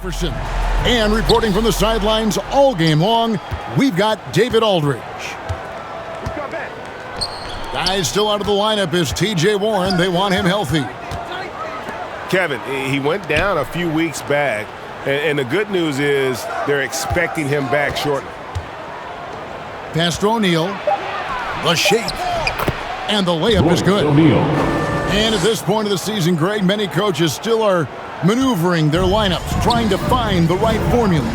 Jefferson. And reporting from the sidelines all game long, we've got David Aldridge. Guys still out of the lineup is T.J. Warren. They want him healthy. Kevin, he went down a few weeks back, and the good news is they're expecting him back shortly. Pass to O'Neal. The shake. And the layup is good. And at this point of the season, Greg, many coaches still are maneuvering their lineups, trying to find the right formula.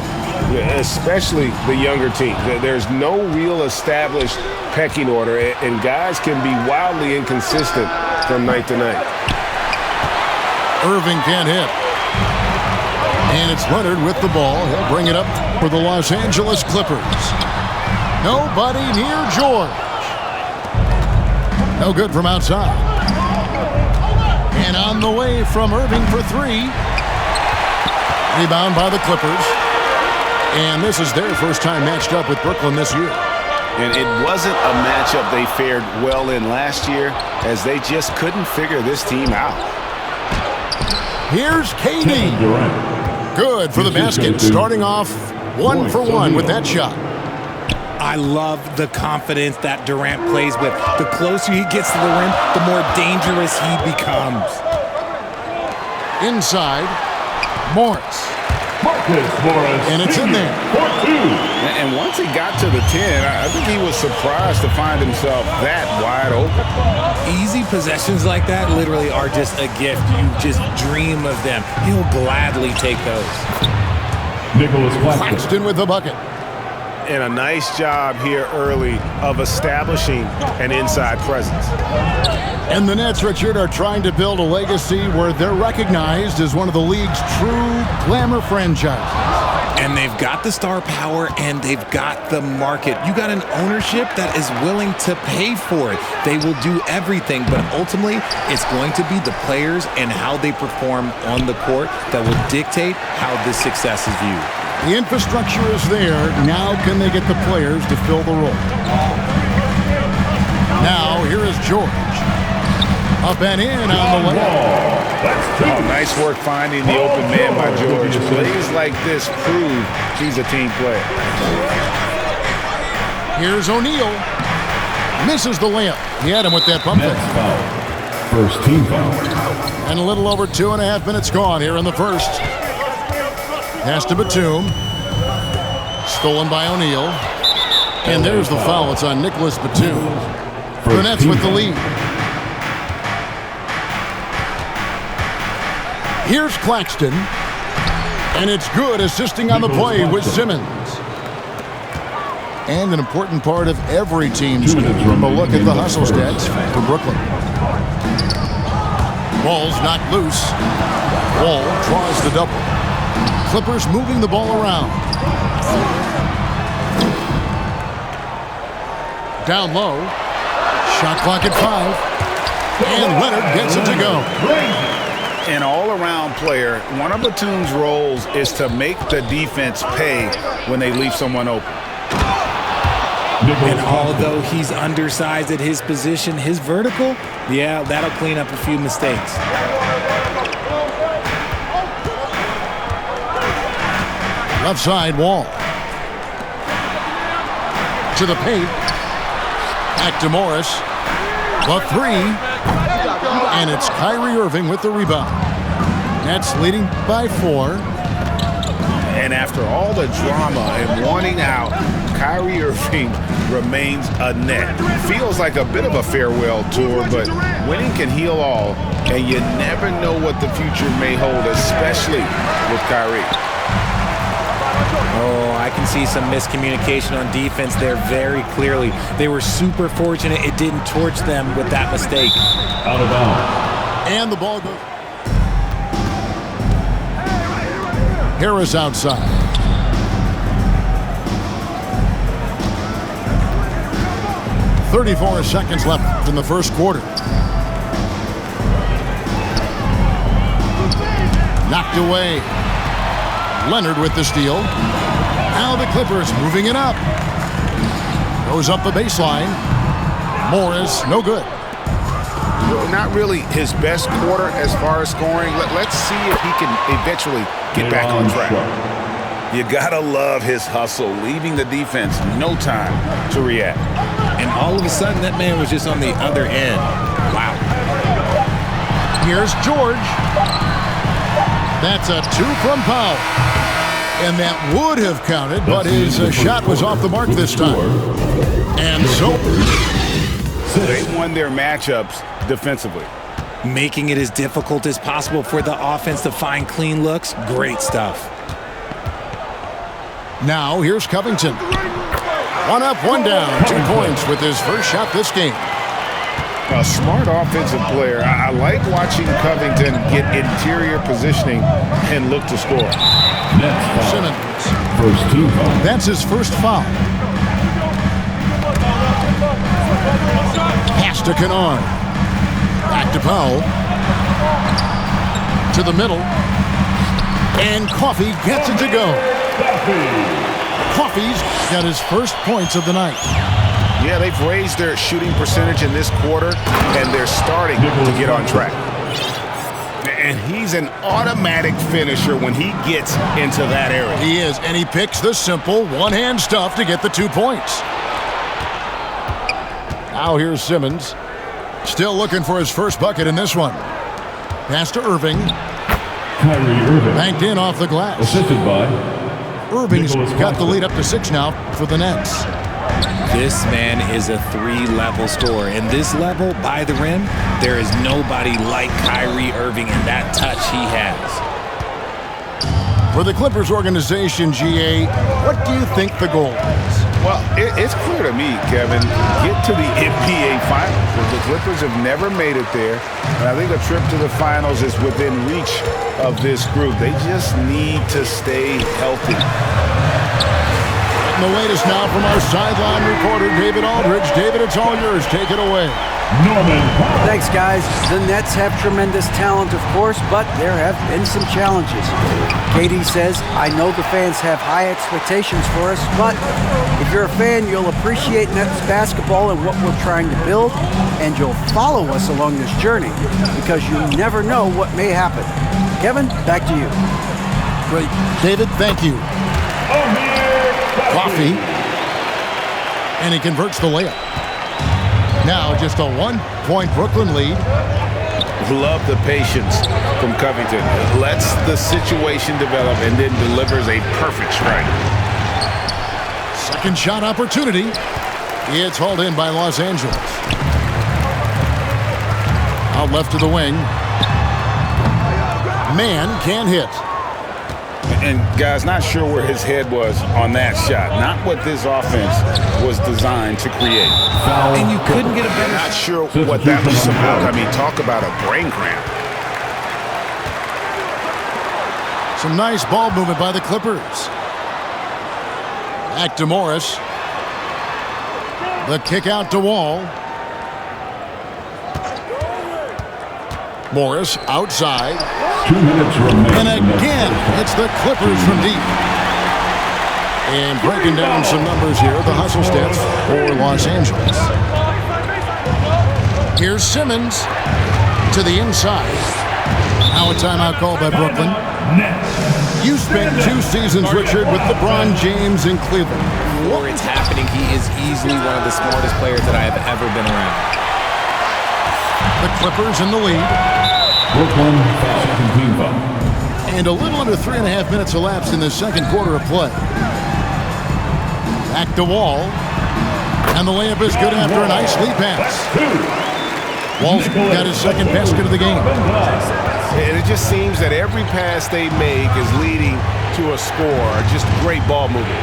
Yeah, especially the younger teams. There's no real established pecking order, and guys can be wildly inconsistent from night to night. Irving can't hit. And it's Leonard with the ball. He'll bring it up for the Los Angeles Clippers. Nobody near George. No good from outside. And on the way from Irving for three. Rebound by the Clippers. And this is their first time matched up with Brooklyn this year. And it wasn't a matchup they fared well in last year, as they just couldn't figure this team out. Here's KD. Good for the basket, starting off 1 for 1 with that shot. I love the confidence that Durant plays with. The closer he gets to the rim, the more dangerous he becomes. Inside, Morris. And it's in there. And once he got to the 10, I think he was surprised to find himself that wide open. Easy possessions like that literally are just a gift. You just dream of them. He'll gladly take those. Claxton with the bucket. And a nice job here early of establishing an inside presence. And the Nets, Richard, are trying to build a legacy where they're recognized as one of the league's true glamour franchises. And they've got the star power and they've got the market. You got an ownership that is willing to pay for it. They will do everything, but ultimately it's going to be the players and how they perform on the court that will dictate how this success is viewed. The infrastructure is there. Now can they get the players to fill the role? Now here is George. Up and in on the layup. Oh, nice work finding the open man by George. Plays like this prove he's a team player. Here's O'Neal. Misses the layup. He had him with that pump fake. First team foul. And a little over 2.5 minutes gone here in the first. Pass to Batum. Stolen by O'Neal. And there's the foul. It's on Nicholas Batum. The Nets with the lead. Here's Claxton. And it's good, assisting on the play with Simmons. And an important part of every team's game. A look at the hustle stats for Brooklyn. Ball's knocked loose. Wall draws the double. Clippers moving the ball around. Down low. Shot clock at 5. And Leonard gets it to go. An all-around player, one of Batum's roles is to make the defense pay when they leave someone open. And although he's undersized at his position, his vertical, yeah, that'll clean up a few mistakes. Left side Wall. To the paint. Back to Morris. The three. And it's Kyrie Irving with the rebound. Nets leading by 4. And after all the drama and wanting out, Kyrie Irving remains a Net. Feels like a bit of a farewell tour, but winning can heal all, and you never know what the future may hold, especially with Kyrie. Oh, I can see some miscommunication on defense there very clearly. They were super fortunate it didn't torch them with that mistake. Out of bounds. And the ball goes. Harris outside. "34 seconds left in the first quarter. Knocked away. Leonard with the steal. Now the Clippers moving it up. Goes up the baseline. Morris, no good. Not really his best quarter as far as scoring. Let's see if he can eventually get back on track. You gotta love his hustle, leaving the defense no time to react. And all of a sudden, that man was just on the other end. Wow. Here's George. That's a 2 from Powell. And that would have counted, but his shot was off the mark this time. And so they won their matchups defensively. Making it as difficult as possible for the offense to find clean looks. Great stuff. now here's Covington. 1 up, 1 down, 2 points with his first shot this game. A smart offensive player. I like watching Covington get interior positioning and look to score. Simmons. First team foul. That's his first foul. Pass to Kennard. Back to Powell. To the middle. And Coffey gets it to go. Coffey's got his first points of the night. Yeah, they've raised their shooting percentage in this quarter, and they're starting to get on track. And he's an automatic finisher when he gets into that area. He is, and he picks the simple one-hand stuff to get the 2 points. Now here's Simmons. Still looking for his first bucket in this one. Pass to Irving. Kyrie Irving. Banked in off the glass. Assisted by Irving's got the lead up to 6 now for the Nets. This man is a 3-level scorer. And this level, by the rim, there is nobody like Kyrie Irving in that touch he has. For the Clippers organization, GA, what do you think the goal is? Well, it's clear to me, Kevin, get to the NBA Finals. The Clippers have never made it there, and I think a trip to the Finals is within reach of this group. They just need to stay healthy. The latest now from our sideline reporter, David Aldridge. David, it's all yours. Take it away. Norman. Thanks, guys. The Nets have tremendous talent, of course, but there have been some challenges. KD says, I know the fans have high expectations for us, but if you're a fan, you'll appreciate Nets basketball and what we're trying to build, and you'll follow us along this journey because you never know what may happen. Kevin, back to you. Great. David, thank you. Coffey. And he converts the layup. Now just a 1-point Brooklyn lead. Love the patience from Covington. Lets the situation develop and then delivers a perfect strike. Second shot opportunity. It's hauled in by Los Angeles. Out left to the wing. Man can't hit. And guys, not sure where his head was on that shot. Not what this offense was designed to create. And you couldn't get a better Not sure what that was about. I mean, talk about a brain cramp. Some nice ball movement by the Clippers. Back to Morris. The kick out to Wall. Morris outside. 2 minutes remaining. And again, it's the Clippers from deep. And breaking down some numbers here, the hustle stats for Los Angeles. Here's Simmons to the inside. Now a timeout call by Brooklyn. You spent 2 seasons, Richard, with LeBron James in Cleveland. before it's happening, he is easily one of the smartest players that I have ever been around. The Clippers in the lead. Brooklyn, second team foul. And a little under 3.5 minutes elapsed in the second quarter of play. Back to Wall. And the layup is good after a nice lead pass. Wall's got his second basket of the game. And it just seems that every pass they make is leading to a score. Just great ball movement.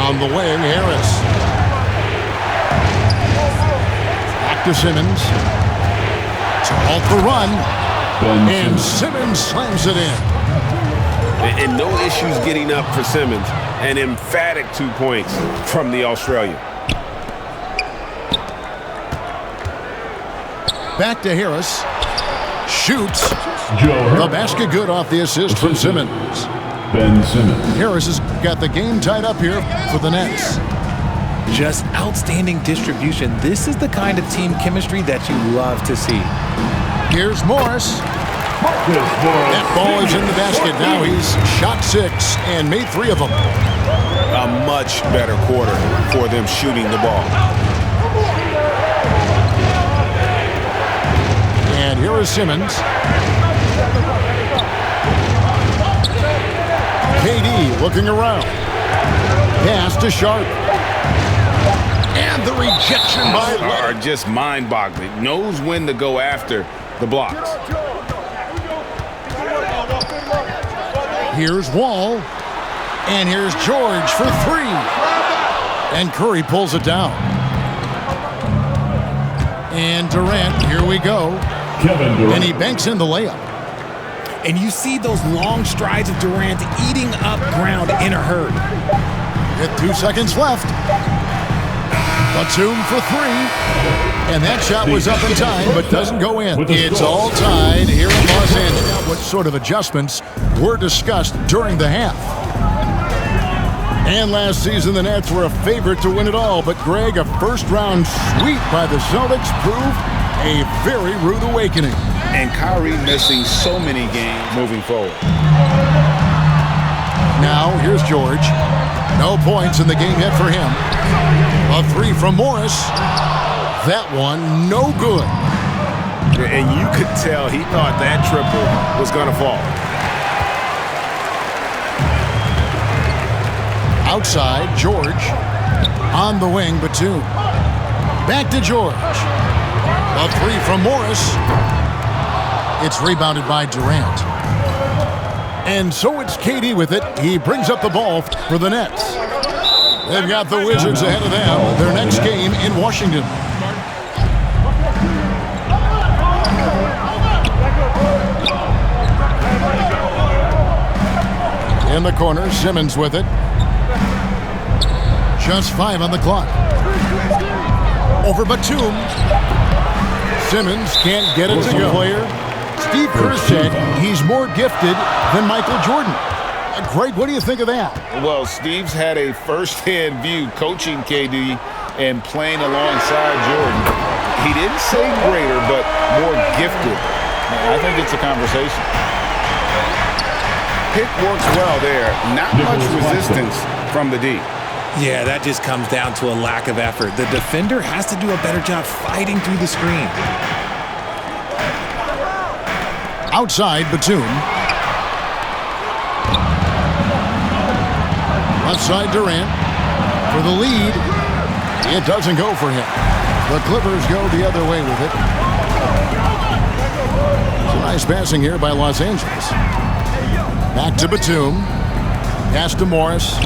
On the wing, Harris. Back to Simmons. To halt the run. And Simmons slams it in. And no issues getting up for Simmons. An emphatic 2 points from the Australian. Back to Harris. Shoots. Joe The basket good off the assist from Simmons. Ben Simmons. Harris has got the game tied up here for the Nets. Just outstanding distribution. This is the kind of team chemistry that you love to see. Here's Morris. That ball is in the basket. Now he's shot 6 and made 3 of them. A much better quarter for them shooting the ball. And here is Simmons. KD looking around. Pass to Sharp. And the rejection by are just mind-boggling. Knows when to go after the blocks. Here's Wall. And here's George for 3. And Curry pulls it down. And Durant, here we go. Kevin Durant. And he banks in the layup. And you see those long strides of Durant eating up ground in a hurry. With 2 seconds left. Batum for 3. And that shot was up in time, but doesn't go in. It's all tied here in Los Angeles. What sort of adjustments were discussed during the half? And last season, the Nets were a favorite to win it all. But, Greg, a first-round sweep by the Celtics proved a very rude awakening. And Kyrie missing so many games moving forward. Now, here's George. No points in the game yet for him. A 3 from Morris. That one, no good. And you could tell he thought that triple was going to fall. Outside, George. On the wing, Batum. Back to George. A 3 from Morris. It's rebounded by Durant. And so it's KD with it. He brings up the ball for the Nets. They've got the Wizards ahead of them. Their next game in Washington. In the corner, Simmons with it. Just 5 on the clock. Over Batum. Simmons can't get it to go. Player. Steve Kerr said he's more gifted than Michael Jordan. Greg, what do you think of that? Well, Steve's had a first-hand view coaching KD and playing alongside Jordan. He didn't say greater, but more gifted. I think it's a conversation. Pick works well there. Not much resistance from the D. Yeah, that just comes down to a lack of effort. The defender has to do a better job fighting through the screen. Outside, Batum. Left side, Durant. For the lead. It doesn't go for him. The Clippers go the other way with it. It's a nice passing here by Los Angeles. Back to Batum. Pass to Morris.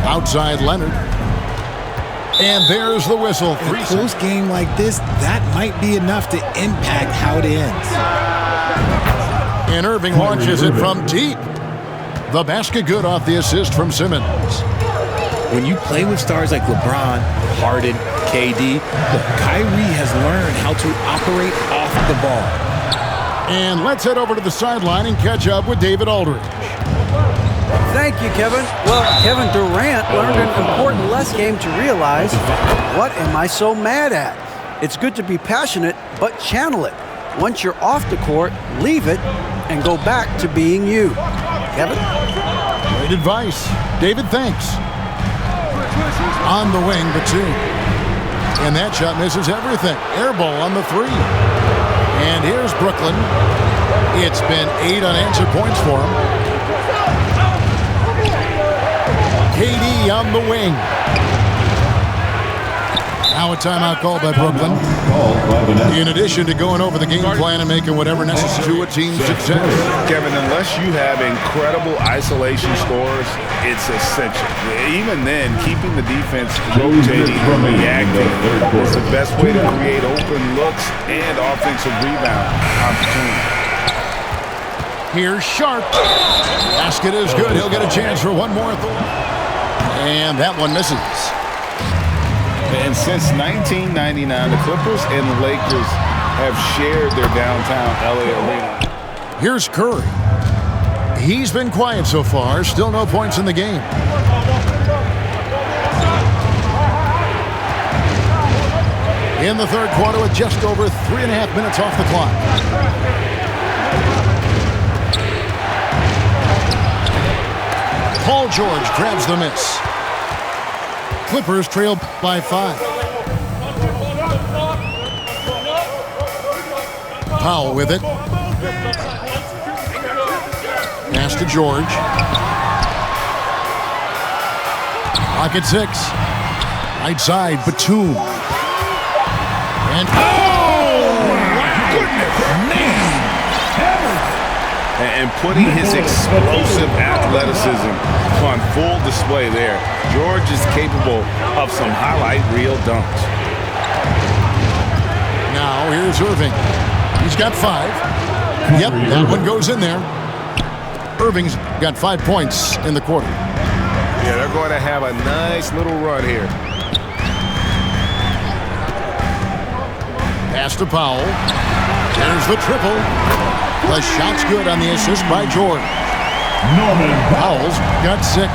Outside, Leonard. And there's the whistle. In a close game like this, that might be enough to impact how it ends. And Irving launches it from deep. The basket good off the assist from Simmons. When you play with stars like LeBron, Harden, KD, Kyrie has learned how to operate off the ball. And let's head over to the sideline and catch up with David Aldridge. Thank you, Kevin. Well, Kevin Durant learned an important lesson game to realize, what am I so mad at? It's good to be passionate, but channel it. Once you're off the court, leave it and go back to being you. Kevin? Great advice. David, thanks. On the wing, Batum. And that shot misses everything. Air ball on the 3. And here's Brooklyn. It's been 8 unanswered points for him. KD on the wing. Now a timeout called by Brooklyn. In addition to going over the game plan and making whatever necessary to a team's success. Kevin, unless you have incredible isolation scores, it's essential. Even then, keeping the defense rotating and reacting is the best way to create open looks and offensive rebound opportunities. Here's Sharp. Basket is good. He'll get a chance for one more. And that one misses. And since 1999, the Clippers and the Lakers have shared their downtown LA arena. Here's Curry. He's been quiet so far. Still no points in the game. in the third quarter with just over 3.5 minutes off the clock. Paul George grabs the miss. Clippers trail by 5. Powell with it. Pass to George. Clock at 6. Right side, Batum. And My goodness, man! And putting his explosive athleticism on full display there. George is capable of some highlight reel dunks. now here's Irving. He's got 5. Yep, that one goes in there. Irving's got 5 points in the quarter. Yeah, they're going to have a nice little run here. Pass to Powell. There's the triple. The shot's good on the assist by Jordan. Norman Powell's got 6.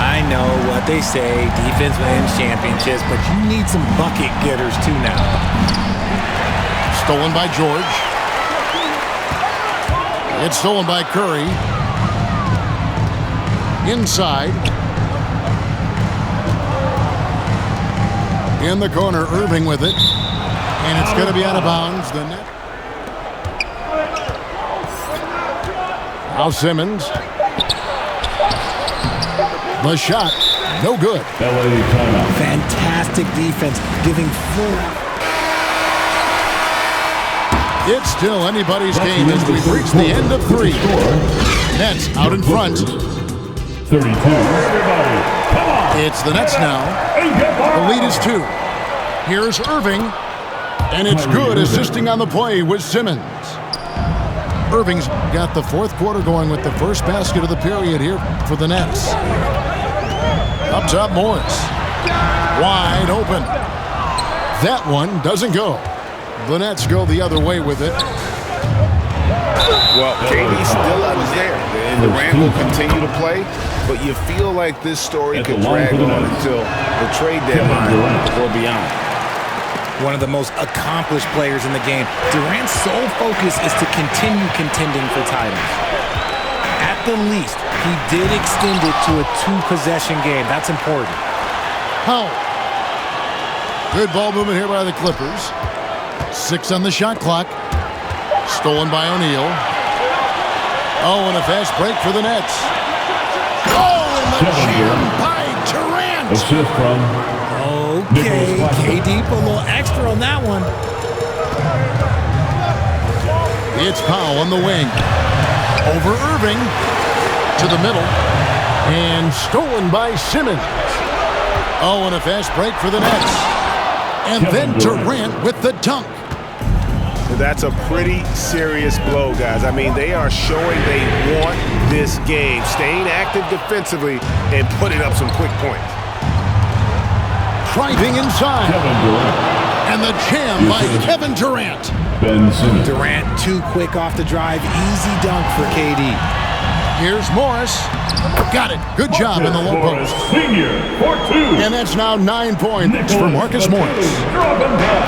I know what they say, defense wins championships, but you need some bucket getters too now. Stolen by George. It's stolen by Curry. Inside. In the corner, Irving with it. And it's going to be out of bounds. The net. Now Simmons. The shot, no good. LA timeout. Fantastic defense, giving full. It's still anybody's game as we've reached the end of 3. Nets out in front. 32. Everybody, come on. It's the Nets now. The lead is 2. Here's Irving. And it's good, assisting on the play with Simmons. Irving's got the fourth quarter going with the first basket of the period here for the Nets. Up top, Morris. Wide open. That one doesn't go. The Nets go the other way with it. Well, KD still out there, and Durant will continue to play, but you feel like this story could drag on until the trade deadline or beyond. One of the most accomplished players in the game. Durant's sole focus is to continue contending for titles. At the least, he did extend it to a 2-possession game. That's important. Powell. Good ball movement here by the Clippers. 6 on the shot clock. Stolen by O'Neal. Oh, and a fast break for the Nets. Oh, and the jam by Durant. Assist from Okay, KD put a little extra on that one. It's Powell on the wing. Over Irving. To the middle. And stolen by Simmons. Oh, and a fast break for the Nets. And then Durant with the dunk. That's a pretty serious blow, guys. I mean, they are showing they want this game, staying active defensively and putting up some quick points. Driving inside. And the jam by Kevin Durant. Ben Simmons. Durant too quick off the drive. Easy dunk for KD. Here's Morris. Got it. Good job in the low post. Senior for 2. And that's now 9 points for Marcus Morris.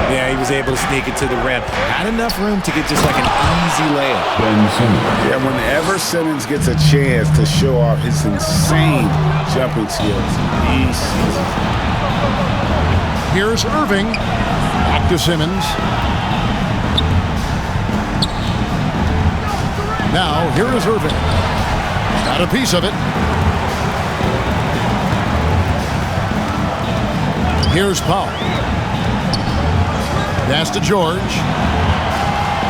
Yeah, he was able to sneak it to the rim. Had enough room to get just like an easy layup. Ben Simmons. Yeah, whenever Simmons gets a chance to show off his insane jumping skills, he sees it. Here's Irving. Back to Simmons. Now, here is Irving. Got a piece of it. Here's Powell. Pass to George.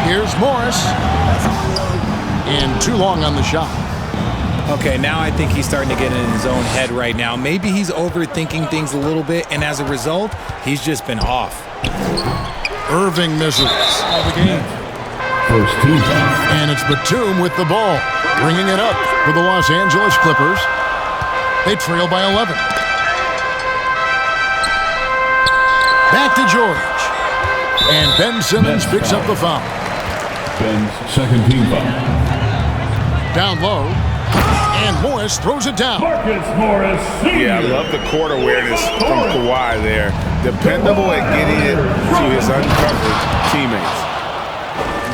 Here's Morris. And too long on the shot. Okay, now I think he's starting to get in his own head right now. Maybe he's overthinking things a little bit, and as a result, he's just been off. Irving misses all the game. First team. And it's Batum with the ball, bringing it up for the Los Angeles Clippers. They trail by 11. Back to George. And Ben Simmons picks up the foul. Ben's second team foul. Down low. And Morris throws it down. Marcus Morris, Sr. Yeah, I love the court awareness from Kawhi there. Dependable at getting it to his uncovered teammates.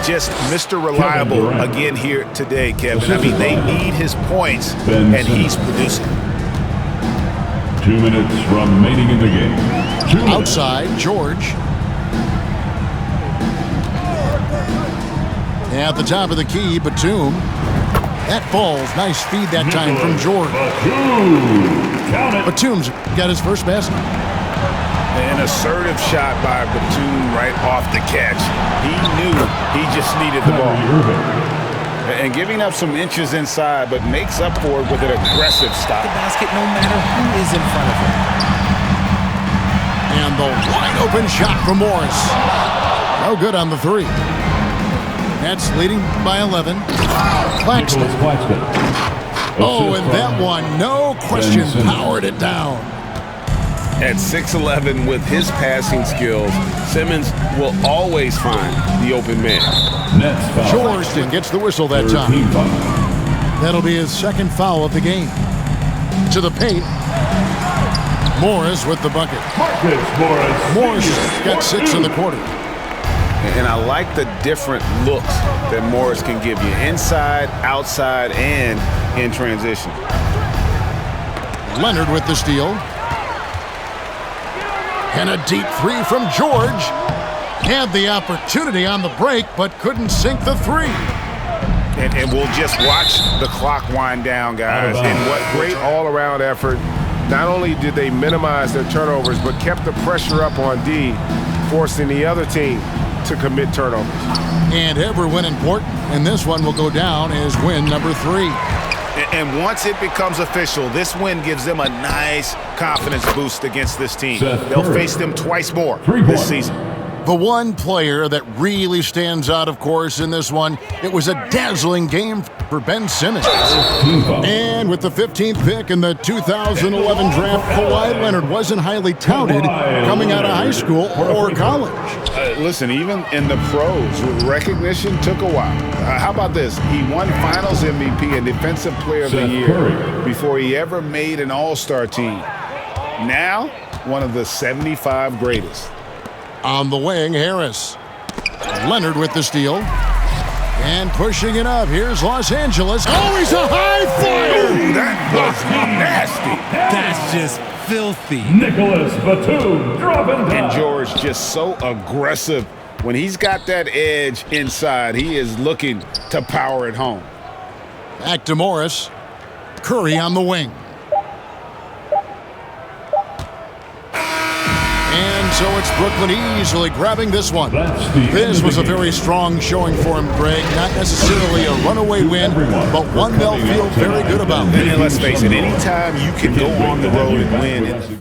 Just Mr. Reliable again here today, Kevin. I mean, they need his points, Ben and he's producing. 2 minutes remaining in the game. 2 minutes. Outside, George. At the top of the key, Batum. That falls. Nice feed that time from George. Count it. Batum's got his first basket. An assertive shot by Batum right off the catch. He knew he just needed the ball. And giving up some inches inside, but makes up for it with an aggressive stop. The basket no matter who is in front of him. And the wide open shot from Morris. No good on the three. Nets leading by 11. Claxton. Oh, and that one, no question, powered it down. At 6'11" with his passing skills, Simmons will always find the open man. George gets the whistle that time. That'll be his second foul of the game. To the paint. Morris with the bucket. Morris got 6 in the quarter. And I like the different looks that Morris can give you. Inside, outside, and in transition. Leonard with the steal. And a deep three from George. Had the opportunity on the break, but couldn't sink the three. And we'll just watch the clock wind down, guys. And what great all-around effort. Not only did they minimize their turnovers, but kept the pressure up on D, forcing the other team to commit turnovers. And every win important, and this one will go down as win number 3. And once it becomes official, this win gives them a nice confidence boost against this team. They'll face them twice more this season. The one player that really stands out, of course, in this one, it was a dazzling game for Ben Simmons. And with the 15th pick in the 2011 draft, Kawhi Leonard wasn't highly touted coming out of high school or college. Listen, even in the pros, recognition took a while. How about this? He won Finals MVP and Defensive Player of the Year before he ever made an All-Star team. Now, one of the 75 greatest. On the wing, Harris. Leonard with the steal. And pushing it up. Here's Los Angeles. Oh, he's a high flyer! That was nasty. That's just filthy. Nicholas Batum dropping down. And George just so aggressive. When he's got that edge inside, he is looking to power it home. Back to Morris. Curry on the wing. And so it's Brooklyn easily grabbing this one. This was a very strong showing for him, Greg. Not necessarily a runaway win, but one they'll feel very good about. And let's face it, anytime you can go on the road and win